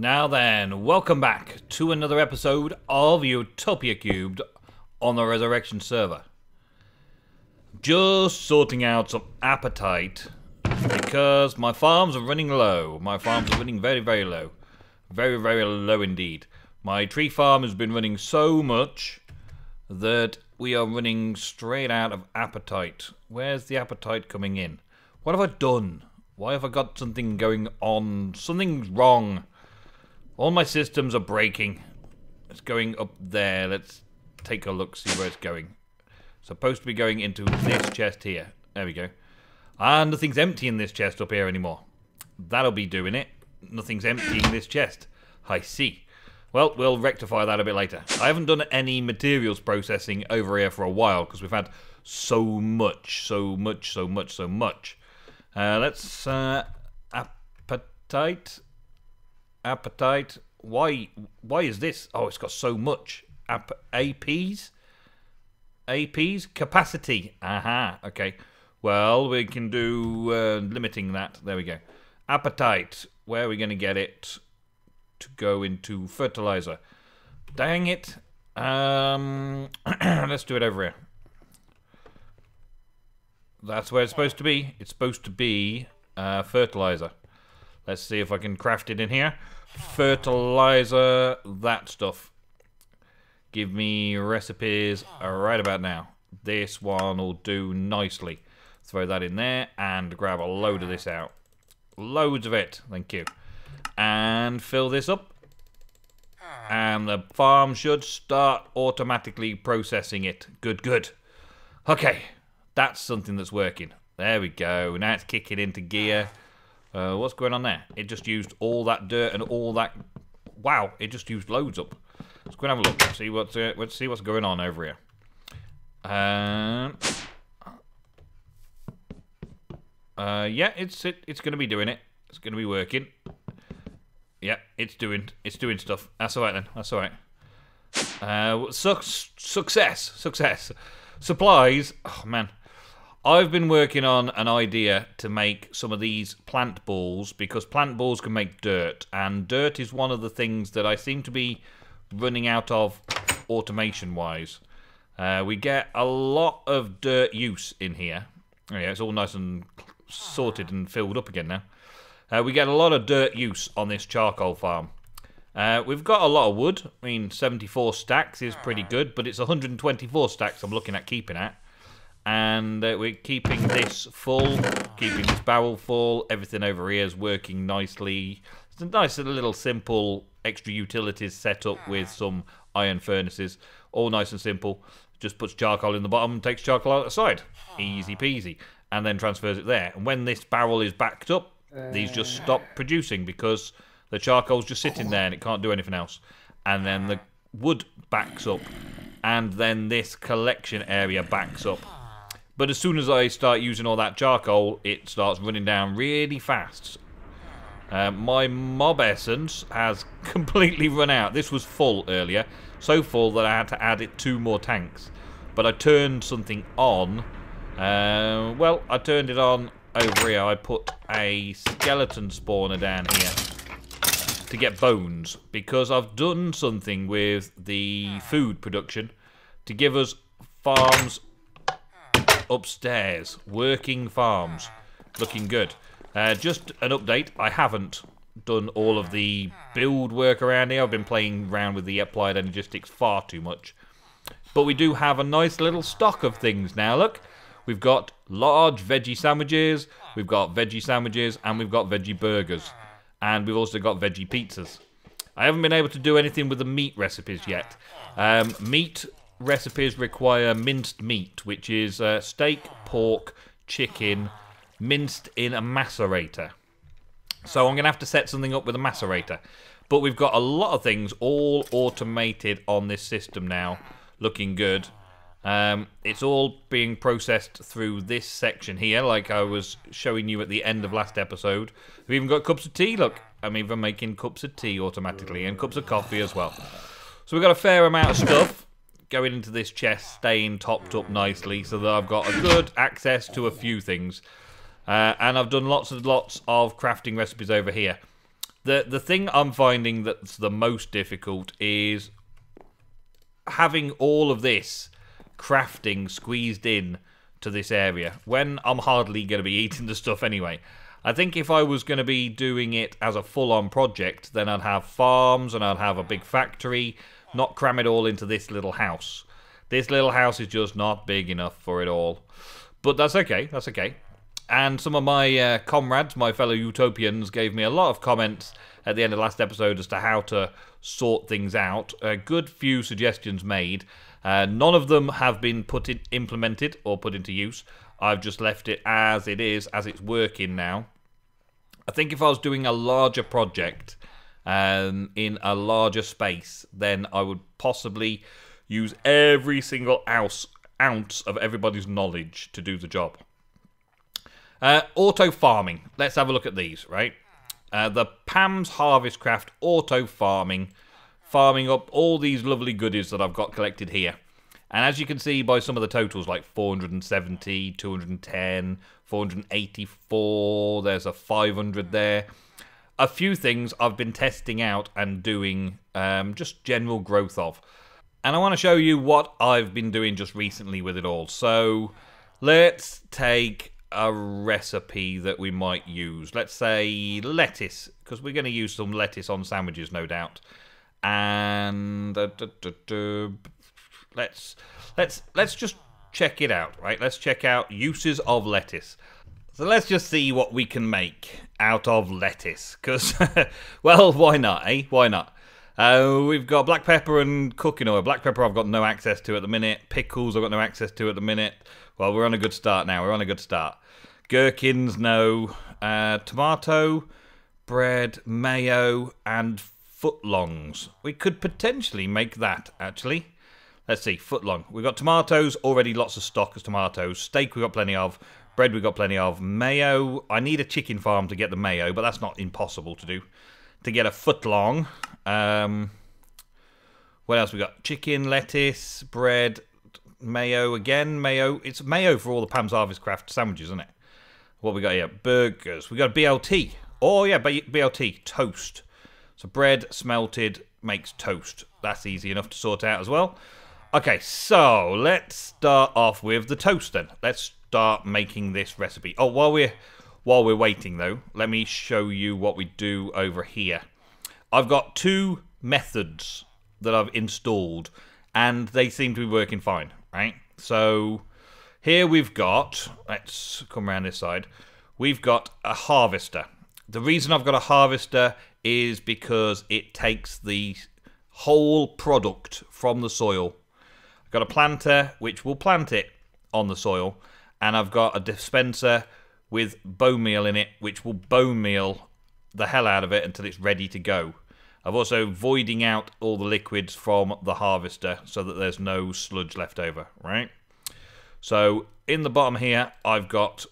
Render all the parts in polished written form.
Now then, welcome back to another episode of Utopia³ on the Resurrection server. Just sorting out some appetite because my farms are running low. My farms are running very, very low. Very, very low indeed. My tree farm has been running so much that we are running straight out of appetite. Where's the appetite coming in? What have I done? Why have I got something going on? Something's wrong. All my systems are breaking. It's going up there. Let's take a look, see where it's going. Supposed to be going into this chest here. There we go. And nothing's empty in this chest up here anymore. That'll be doing it. Nothing's empty in this chest. I see. Well, we'll rectify that a bit later. I haven't done any materials processing over here for a while because we've had so much. Let's appetite. Why is this? Oh, it's got so much. APs capacity. Aha. Okay. Well, we can do limiting that. There we go. Appetite. Where are we going to get it to go into fertilizer? Dang it. Let's do it over here. That's where it's supposed to be. It's supposed to be fertilizer. Let's see if I can craft it in here. Fertilizer, that stuff. Give me recipes right about now. This one will do nicely. Throw that in there and grab a load of this out. Loads of it. Thank you. And fill this up. And the farm should start automatically processing it. Good. Okay. That's something that's working. There we go. Now it's kicking into gear. What's going on there? It just used all that dirt and all that. Wow! It just used loads up. Let's go and have a look. Let's see what's going on over here. Yeah, it's going to be doing it. It's going to be working. Yeah, it's doing stuff. That's all right then. That's all right. Success. Supplies. Oh man. I've been working on an idea to make some of these plant balls because plant balls can make dirt, and dirt is one of the things that I seem to be running out of automation-wise. We get a lot of dirt use in here. Oh, yeah, it's all nice and sorted and filled up again now. We get a lot of dirt use on this charcoal farm. We've got a lot of wood. I mean, 74 stacks is pretty good, but it's 124 stacks I'm looking at keeping at. And we're keeping this full, keeping this barrel full. Everything over here is working nicely. It's a nice little simple extra utilities set up with some iron furnaces. All nice and simple. Just puts charcoal in the bottom and takes charcoal out the side. Easy peasy. And then transfers it there. And when this barrel is backed up, these just stop producing because the charcoal's just sitting there and it can't do anything else. And then the wood backs up. And then this collection area backs up. But as soon as I start using all that charcoal, it starts running down really fast. My mob essence has completely run out. This was full earlier. So full that I had to add it 2 more tanks. But I turned something on. Well, I turned it on over here. I put a skeleton spawner down here to get bones. Because I've done something with the food production to give us farms upstairs. Working farms. Looking good. Just an update. I haven't done all of the build work around here. I've been playing around with the applied energistics far too much. But we do have a nice little stock of things now. Look. We've got large veggie sandwiches. We've got veggie sandwiches. And we've got veggie burgers. And we've also got veggie pizzas. I haven't been able to do anything with the meat recipes yet. Meat recipes require minced meat, which is steak, pork, chicken, minced in a macerator. So I'm going to have to set something up with a macerator. But we've got a lot of things all automated on this system now. Looking good. It's all being processed through this section here, like I was showing you at the end of last episode. We've even got cups of tea, look. I'm even making cups of tea automatically, and cups of coffee as well. So we've got a fair amount of stuff going into this chest, staying topped up nicely, so that I've got a good access to a few things. And I've done lots and lots of crafting recipes over here. The thing I'm finding that's the most difficult is having all of this crafting squeezed in to this area when I'm hardly going to be eating the stuff anyway. I think if I was going to be doing it as a full-on project, then I'd have farms and I'd have a big factory, not cram it all into this little house. This little house is just not big enough for it all. But that's okay, that's okay. And some of my comrades, my fellow Utopians, gave me a lot of comments at the end of the last episode as to how to sort things out. A good few suggestions made. None of them have been implemented or put into use. I've just left it as it is, as it's working now. I think if I was doing a larger project in a larger space, then I would possibly use every single ounce of everybody's knowledge to do the job. Auto farming. Let's have a look at these, right? The Pam's Harvestcraft auto farming up all these lovely goodies that I've got collected here. And as you can see by some of the totals, like 470, 210, 484, there's a 500 there. A few things I've been testing out and doing just general growth of. And I want to show you what I've been doing just recently with it all. So let's take a recipe that we might use. Let's say lettuce, because we're going to use some lettuce on sandwiches, no doubt. And let's just check it out, right? Let's check out uses of lettuce. So let's just see what we can make out of lettuce, because well, why not, eh? Why not? We've got black pepper and cooking oil. Black pepper I've got no access to at the minute. Pickles I've got no access to at the minute. Well, we're on a good start now. We're on a good start. Gherkins, no. Tomato, bread, mayo, and footlongs. We could potentially make that, actually. Let's see, footlong. We've got tomatoes, already lots of stock as tomatoes. Steak we've got plenty of. Bread we've got plenty of. Mayo, I need a chicken farm to get the mayo, but that's not impossible to do. To get a footlong. What else we got? Chicken, lettuce, bread, mayo again. Mayo. It's mayo for all the Pam's Harvestcraft sandwiches, isn't it? What we got here? Burgers. We got BLT. Oh, yeah, BLT. Toast. So bread smelted makes toast. That's easy enough to sort out as well. Okay, so let's start off with the toast then. Let's start making this recipe. Oh, while we're waiting though, let me show you what we do over here. I've got two methods that I've installed, and they seem to be working fine, right? So here we've got, let's come around this side, we've got a harvester. The reason I've got a harvester is because it takes the whole product from the soil. I've got a planter which will plant it on the soil, and I've got a dispenser with bone meal in it which will bone meal the hell out of it until it's ready to go. I've also voiding out all the liquids from the harvester so that there's no sludge left over, right? So in the bottom here I've got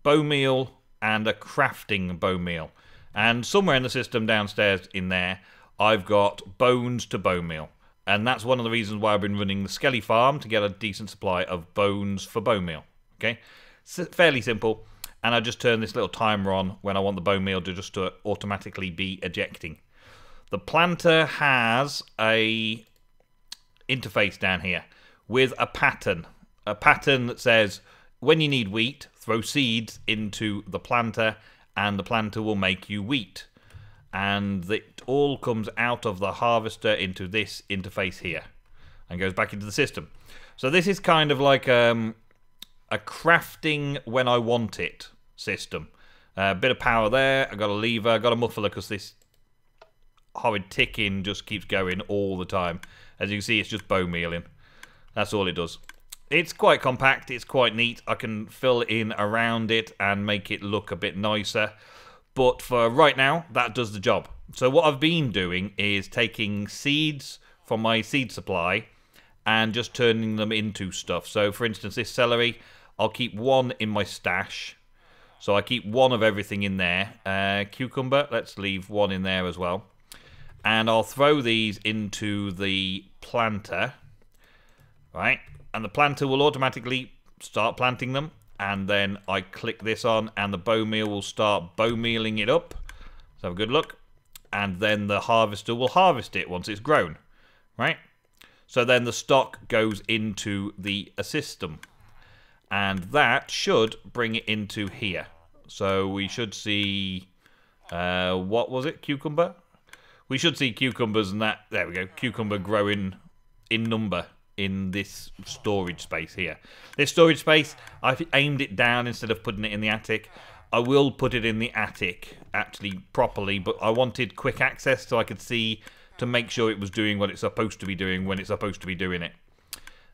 bone meal and a crafting bone meal, and somewhere in the system downstairs in there I've got bones to bone meal, and that's one of the reasons why I've been running the Skelly farm, to get a decent supply of bones for bone meal. Okay, it's fairly simple, and I just turn this little timer on when I want the bone meal to automatically be ejecting. The planter has a interface down here with a pattern that says when you need wheat, throw seeds into the planter and the planter will make you wheat. And it all comes out of the harvester into this interface here and goes back into the system. So this is kind of like a crafting when I want it system. A bit of power there. I got a lever, I got a muffler because this horrid ticking just keeps going all the time. As you can see, it's just bone mealing. That's all it does. It's quite compact, it's quite neat. I can fill in around it and make it look a bit nicer. But for right now, that does the job. So what I've been doing is taking seeds from my seed supply and just turning them into stuff. So for instance, this celery, I'll keep one in my stash. So I keep one of everything in there. Cucumber, let's leave one in there as well. And I'll throw these into the planter, right? And the planter will automatically start planting them. And then I click this on and the bone meal will start bone mealing it up. Let's have a good look. and then the harvester will harvest it once it's grown, right? So then the stock goes into the system, and that should bring it into here. So we should see, what was it, cucumber? We should see cucumbers and that, there we go, cucumber growing in number in this storage space here. This storage space, I've aimed it down instead of putting it in the attic. I will put it in the attic, actually, properly, but I wanted quick access so I could see to make sure it was doing what it's supposed to be doing when it's supposed to be doing it.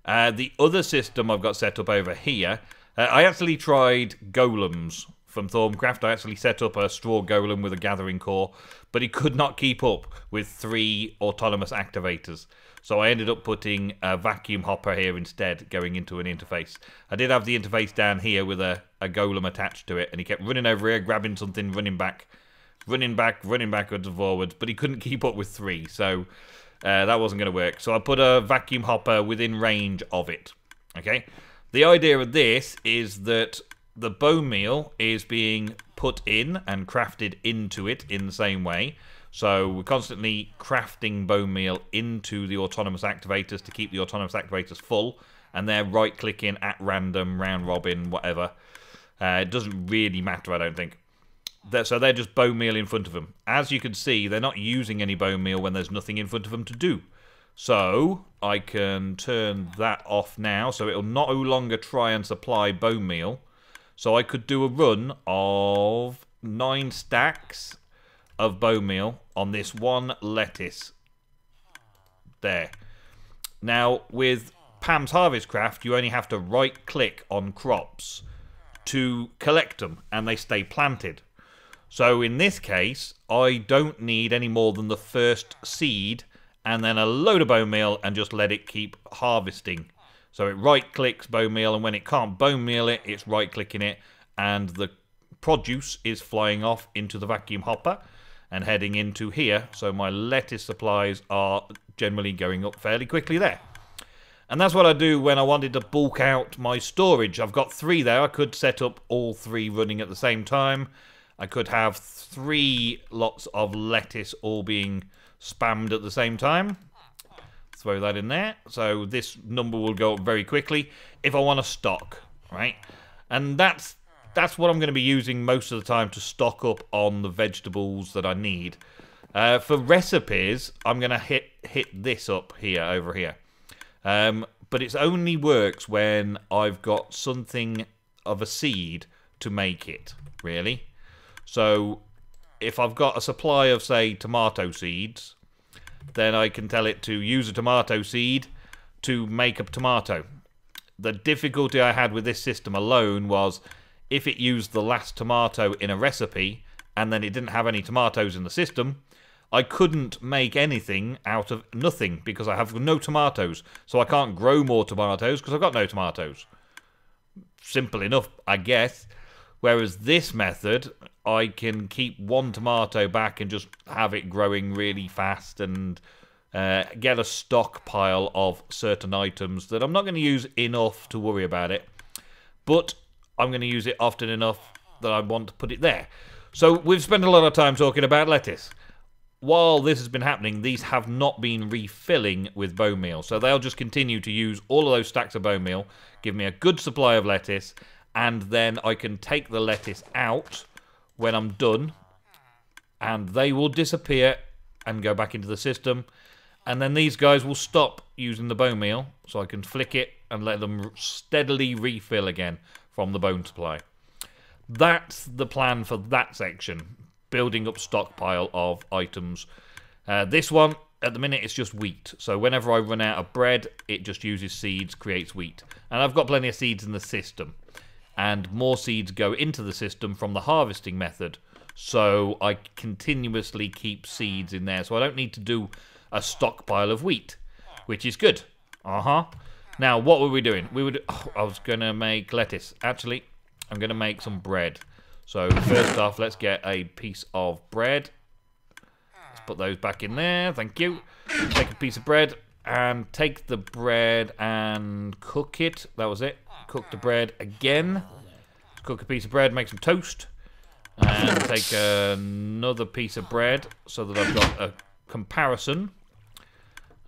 The other system I've got set up over here, I actually tried golems from Thaumcraft. I actually set up a straw golem with a gathering core, but he could not keep up with 3 autonomous activators. So I ended up putting a vacuum hopper here instead, going into an interface. I did have the interface down here with a golem attached to it, and he kept running over here, grabbing something, running backwards and forwards, but he couldn't keep up with 3, so that wasn't going to work. So I put a vacuum hopper within range of it. Okay, the idea of this is that the bone meal is being put in and crafted into it in the same way. So we're constantly crafting bone meal into the autonomous activators to keep the autonomous activators full, and they're right-clicking at random, round robin, whatever. It doesn't really matter, I don't think. So they're just bone meal in front of them. As you can see, they're not using any bone meal when there's nothing in front of them to do. So I can turn that off now, so it'll no longer try and supply bone meal. So I could do a run of 9 stacks of bone meal on this one lettuce. There. Now, with Pam's Harvest Craft, you only have to right-click on crops to collect them, and they stay planted. So in this case, I don't need any more than the first seed and then a load of bone meal and just let it keep harvesting. So it right-clicks bone meal, and when it can't bone meal it, it's right-clicking it, and the produce is flying off into the vacuum hopper and heading into here. So my lettuce supplies are generally going up fairly quickly there. And that's what I do when I wanted to bulk out my storage. I've got 3 there. I could set up all 3 running at the same time. I could have 3 lots of lettuce all being spammed at the same time. Throw that in there. So this number will go up very quickly if I want to stock, right? And that's what I'm going to be using most of the time to stock up on the vegetables that I need. For recipes, I'm going to hit this up here, over here. But it only works when I've got something of a seed to make it, really. So if I've got a supply of, say, tomato seeds, then I can tell it to use a tomato seed to make a tomato. The difficulty I had with this system alone was if it used the last tomato in a recipe and then it didn't have any tomatoes in the system, I couldn't make anything out of nothing because I have no tomatoes. So I can't grow more tomatoes because I've got no tomatoes. Simple enough, I guess. Whereas this method, I can keep 1 tomato back and just have it growing really fast and get a stockpile of certain items that I'm not going to use enough to worry about it. But I'm going to use it often enough that I want to put it there. So we've spent a lot of time talking about lettuce. While this has been happening, these have not been refilling with bone meal. So they'll just continue to use all of those stacks of bone meal, give me a good supply of lettuce, and then I can take the lettuce out when I'm done, and they will disappear and go back into the system. And then these guys will stop using the bone meal, so I can flick it and let them steadily refill again from the bone supply. That's the plan for that section, building up stockpile of items. This one, at the minute, it's just wheat. So whenever I run out of bread, it just uses seeds, creates wheat. And I've got plenty of seeds in the system. And more seeds go into the system from the harvesting method. So I continuously keep seeds in there. So I don't need to do a stockpile of wheat, which is good. Now, what were we doing? I was going to make lettuce. Actually, I'm going to make some bread. So first off, let's get a piece of bread. Let's put those back in there. Thank you. Take a piece of bread and take the bread and cook it. That was it. Cook the bread again. Cook a piece of bread, make some toast. And take another piece of bread so that I've got a comparison.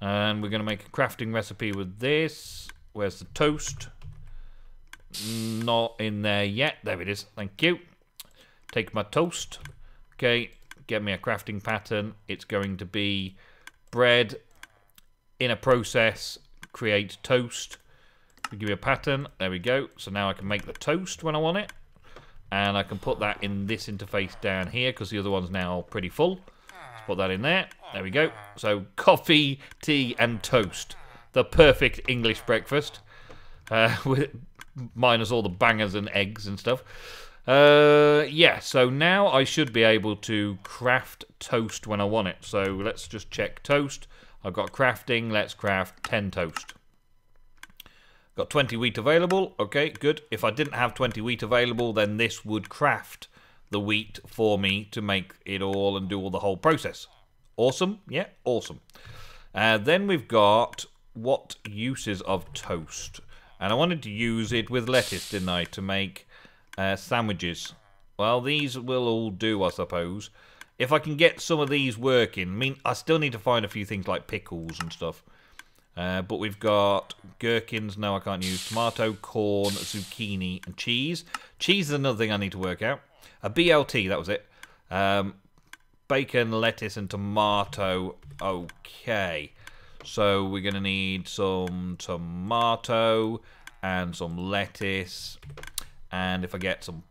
And we're going to make a crafting recipe with this. Where's the toast? Not in there yet. There it is. Thank you. Take my toast. Okay, get me a crafting pattern. It's going to be bread in a process, create toast. Give me a pattern. There we go. So now I can make the toast when I want it. And I can put that in this interface down here because the other one's now pretty full. Let's put that in there. There we go. So coffee, tea, and toast. The perfect English breakfast. Minus all the bangers and eggs and stuff. Yeah, so now I should be able to craft toast when I want it. So let's just check toast. I've got crafting. Let's craft 10 toast. Got 20 wheat available. Okay, good. If I didn't have 20 wheat available, then this would craft the wheat for me to make it all and do all the whole process. Awesome. Yeah, awesome. Then we've got what uses of toast. And I wanted to use it with lettuce, didn't I, to make sandwiches. Well, these will all do, I suppose. If I can get some of these working. I mean, I still need to find a few things like pickles and stuff. But we've got gherkins. No, I can't use. Tomato, corn, zucchini, and cheese. Cheese is another thing I need to work out. A BLT, that was it. Bacon, lettuce, and tomato. Okay. So we're going to need some tomato and some lettuce. And if I get some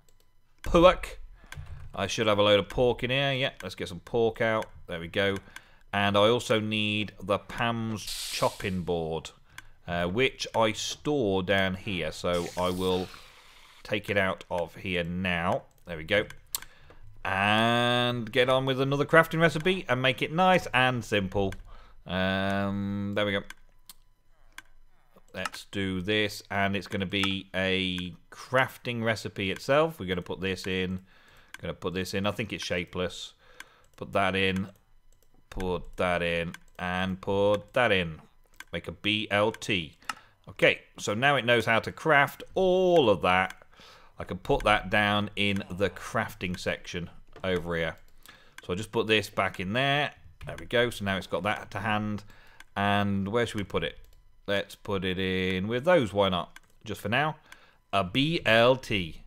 pork, I should have a load of pork in here. Yeah, let's get some pork out. There we go. And I also need the Pam's chopping board, which I store down here. So I will take it out of here now. There we go. And get on with another crafting recipe and make it nice and simple. There we go. Let's do this. And it's going to be a crafting recipe itself. We're going to put this in. Going to put this in. I think it's shapeless. Put that in. Put that in. And put that in. Make a BLT. Okay, so now it knows how to craft all of that. I can put that down in the crafting section over here. So I'll just put this back in there. There we go. So now it's got that to hand. And where should we put it? Let's put it in with those. Why not? Just for now. A BLT.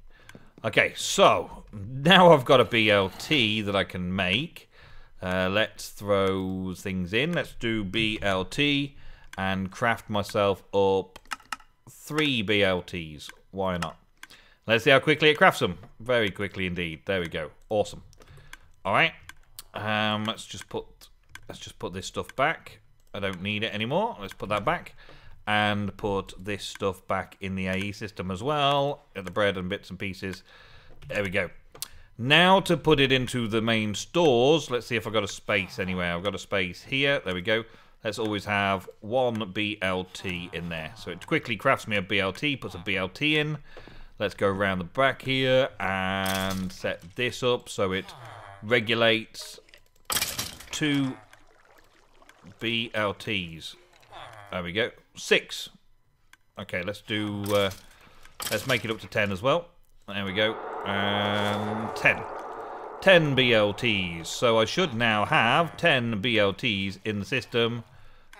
Okay, so now I've got a BLT that I can make. Let's throw things in. Let's do BLT and craft myself up 3 BLTs. Why not? Let's see how quickly it crafts them. Very quickly indeed. There we go. Awesome. All right. Let's just put this stuff back. I don't need it anymore. Let's put that back and put this stuff back in the AE system as well. Get the bread and bits and pieces. There we go. Now to put it into the main stores. Let's see if I've got a space anywhere. I've got a space here. There we go. Let's always have 1 BLT in there. So it quickly crafts me a BLT, puts a BLT in. Let's go around the back here and set this up so it regulates 2 BLTs. There we go. 6. Okay, let's do. Let's make it up to 10 as well. There we go. 10. 10 BLTs. So I should now have 10 BLTs in the system.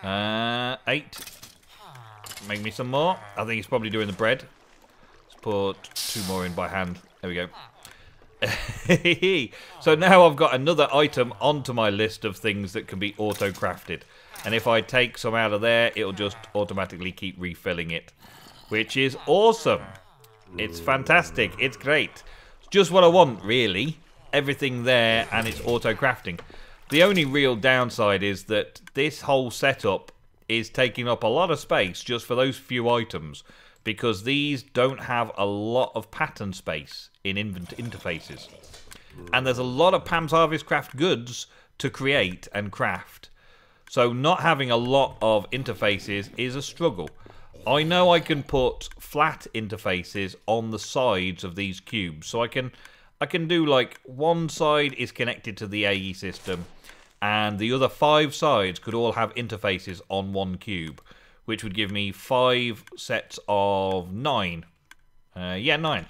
8. Make me some more. I think he's probably doing the bread. Let's put 2 more in by hand. There we go. So now I've got another item onto my list of things that can be auto-crafted. And if I take some out of there, it'll just automatically keep refilling it. Which is awesome. It's fantastic. It's great. It's just what I want, really. Everything there, and it's auto-crafting. The only real downside is that this whole setup is taking up a lot of space just for those few items. Because these don't have a lot of pattern space in interfaces. And there's a lot of Pam's Harvest Craft goods to create and craft. So not having a lot of interfaces is a struggle. I know I can put flat interfaces on the sides of these cubes. So I can do like one side is connected to the AE system. And the other 5 sides could all have interfaces on one cube. Which would give me 5 sets of 9. Yeah, 9.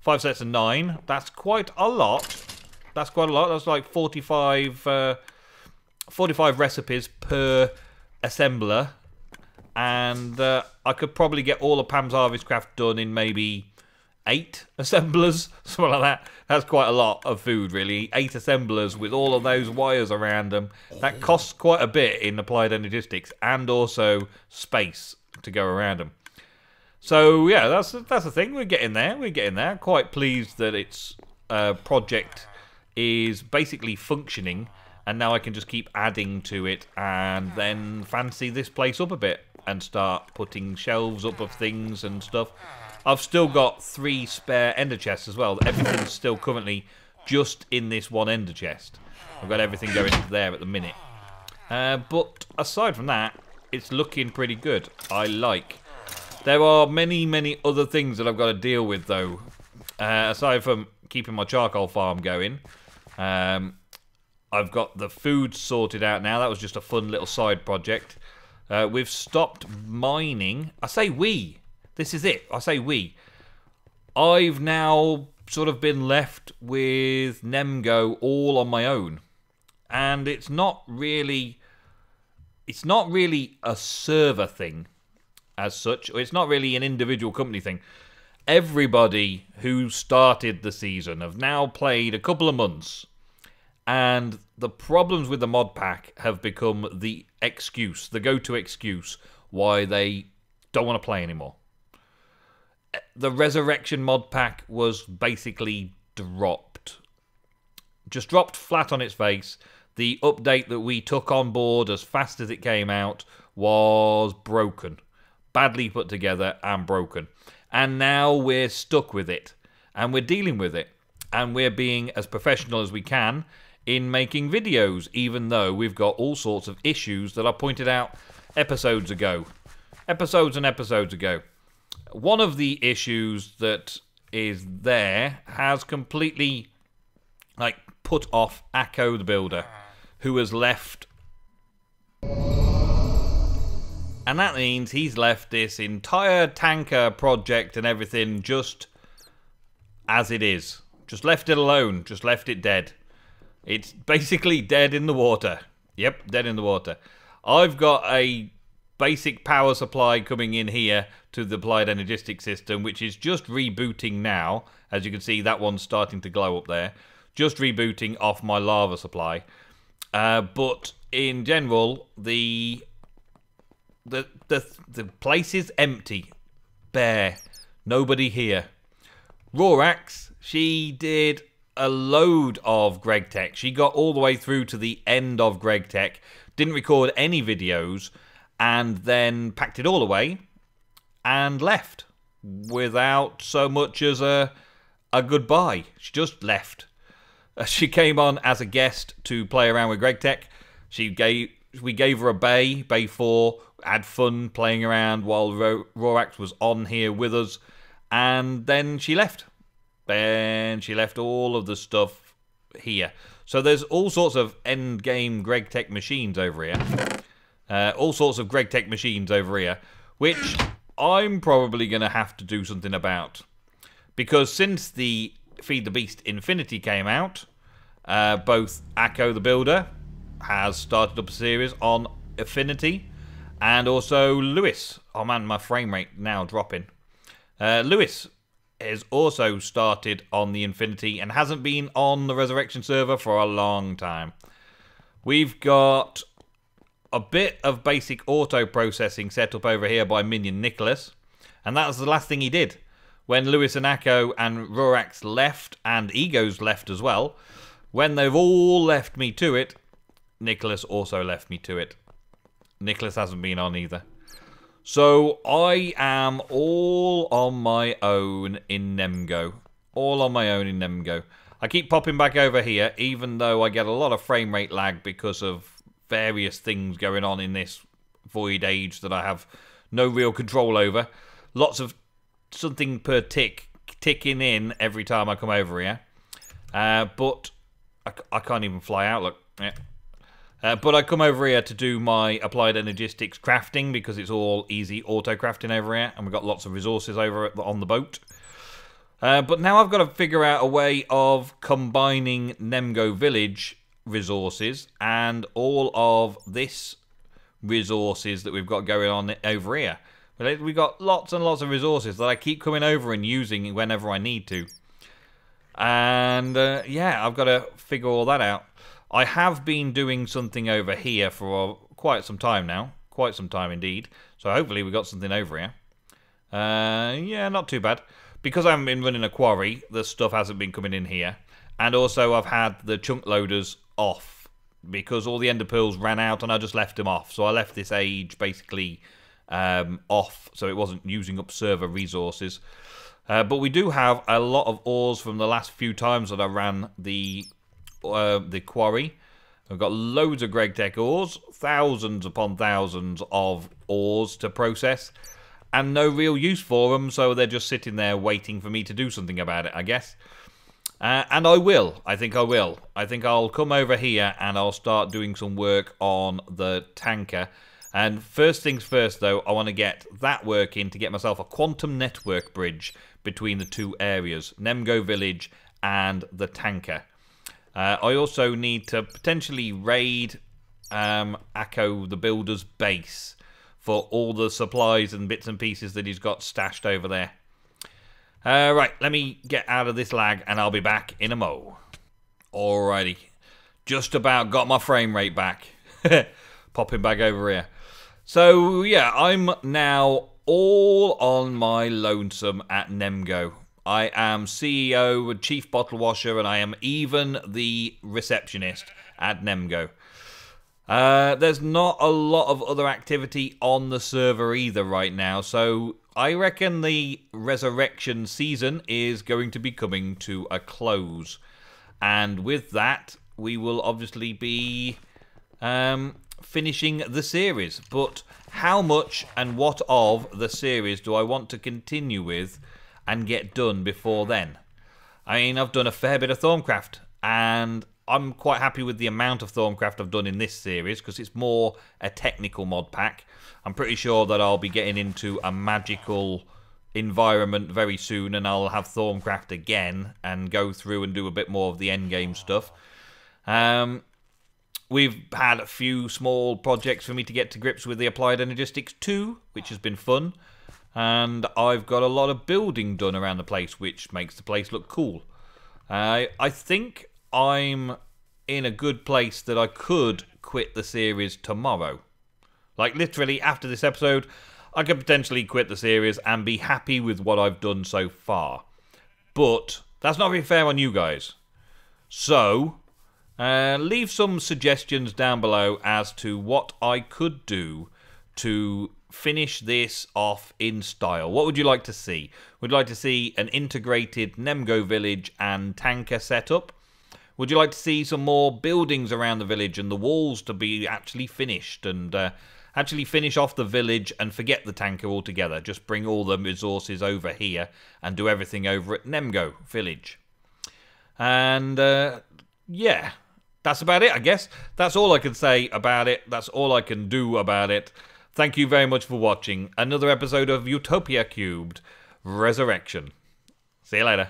5 sets of 9. That's quite a lot. That's quite a lot. That's like 45 recipes per assembler. And I could probably get all of Pam's Harvest Craft done in maybe 8 assemblers, something like that. That's quite a lot of food, really. 8 assemblers with all of those wires around them. That costs quite a bit in Applied Energistics, and also space to go around them. So yeah, that's the thing. We're getting there. We're getting there. Quite pleased that its project is basically functioning, and now I can just keep adding to it, and then fancy this place up a bit and start putting shelves up of things and stuff. I've still got 3 spare ender chests as well. Everything's still currently just in this one ender chest. I've got everything going into there at the minute. But aside from that, it's looking pretty good. I like. There are many, many other things that I've got to deal with, though. Aside from keeping my charcoal farm going. I've got the food sorted out now. That was just a fun little side project. We've stopped mining. I say we. This is it. I say we. I've now sort of been left with Nemgo all on my own. And it's not really a server thing as such. Or it's not really an individual company thing. Everybody who started the season have now played a couple of months. And the problems with the mod pack have become the excuse, the go-to excuse why they don't want to play anymore. The Resurrection mod pack was basically dropped. Just dropped flat on its face. The update that we took on board as fast as it came out was broken. Badly put together and broken. And now we're stuck with it. And we're dealing with it. And we're being as professional as we can in making videos, even though we've got all sorts of issues that I pointed out episodes ago. Episodes and episodes ago. One of the issues that is there has completely put off Akko the Builder, who has left. And that means he's left this entire tanker project and everything just as it is. Just left it alone. Just left it dead. It's basically dead in the water. Yep, dead in the water. I've got a basic power supply coming in here to the Applied Energistic system, which is just rebooting now. As you can see, that one's starting to glow up there. Just rebooting off my lava supply. But in general, the place is empty. Bare. Nobody here. Rorax, she did a load of Greg Tech. She got all the way through to the end of Greg Tech, didn't record any videos, and then packed it all away and left without so much as a goodbye. She just left. She came on as a guest to play around with Greg Tech. We gave her a Bay 4, had fun playing around while Rorax was on here with us, and then she left. And she left all of the stuff here. So there's all sorts of end game Greg Tech machines over here. All sorts of Greg Tech machines over here, which I'm probably going to have to do something about. Because since the Feed the Beast Infinity came out, both Akko the Builder has started up a series on Affinity, and also Lewis. Oh man, my frame rate now dropping. Lewis has also started on the Infinity and hasn't been on the Resurrection server for a long time. We've got a bit of basic auto processing set up over here by Minion Nicholas, and that was the last thing he did. When Lewis and Akko and Rorax left, and Egos left as well, when they've all left me to it, Nicholas also left me to it. Nicholas hasn't been on either. So I am all on my own in Nemgo. All on my own in Nemgo. I keep popping back over here, even though I get a lot of frame rate lag because of various things going on in this void age that I have no real control over. Lots of something per tick ticking in every time I come over here. But I can't even fly out, look. Yeah. But I come over here to do my Applied Energistics crafting because it's all easy auto crafting over here, and we've got lots of resources over on the boat. But now I've got to figure out a way of combining Nemgo Village resources and all of this resources that we've got going on over here. We've got lots and lots of resources that I keep coming over and using whenever I need to. And yeah, I've got to figure all that out. I have been doing something over here for quite some time now. Quite some time indeed. So hopefully we got something over here. Yeah, not too bad. Because I haven't been running a quarry, the stuff hasn't been coming in here. And also I've had the chunk loaders off. Because all the ender pearls ran out and I just left them off. So I left this age basically off. So it wasn't using up server resources. But we do have a lot of ores from the last few times that I ran the quarry. I've got loads of GregTech ores, thousands upon thousands of ores to process, and no real use for them, so they're just sitting there waiting for me to do something about it, I guess. And I will. I think I will. I think I'll come over here and I'll start doing some work on the tanker. And first things first, though, I want to get that working to get myself a quantum network bridge between the two areas, Nemgo Village and the tanker. I also need to potentially raid Akko the Builder's base for all the supplies and bits and pieces that he's got stashed over there. Right, let me get out of this lag and I'll be back in a mo. Alrighty, just about got my frame rate back. Popping back over here. So yeah, I'm now all on my lonesome at Nemgo. I am CEO and chief bottle washer, and I am even the receptionist at Nemgo. There's not a lot of other activity on the server either right now, so I reckon the resurrection season is going to be coming to a close. And with that, we will obviously be finishing the series. But how much and what of the series do I want to continue with and get done before then? I mean, I've done a fair bit of Thorncraft, and I'm quite happy with the amount of Thorncraft I've done in this series, because it's more a technical mod pack. I'm pretty sure that I'll be getting into a magical environment very soon, and I'll have Thorncraft again, and go through and do a bit more of the endgame stuff. We've had a few small projects for me to get to grips with the Applied Energistics 2, which has been fun. And I've got a lot of building done around the place, which makes the place look cool. I think I'm in a good place that I could quit the series tomorrow. Like, literally, after this episode, I could potentially quit the series and be happy with what I've done so far. But that's not very fair on you guys. So, leave some suggestions down below as to what I could do to finish this off in style. What would you like to see? Would you like to see an integrated Nemgo village and tanker setup? Would you like to see some more buildings around the village and the walls to be actually finished and actually finish off the village and forget the tanker altogether? Just bring all the resources over here and do everything over at Nemgo village. And yeah, that's about it, I guess. That's all I can say about it. That's all I can do about it. Thank you very much for watching another episode of Utopia cubed Resurrection. See you later.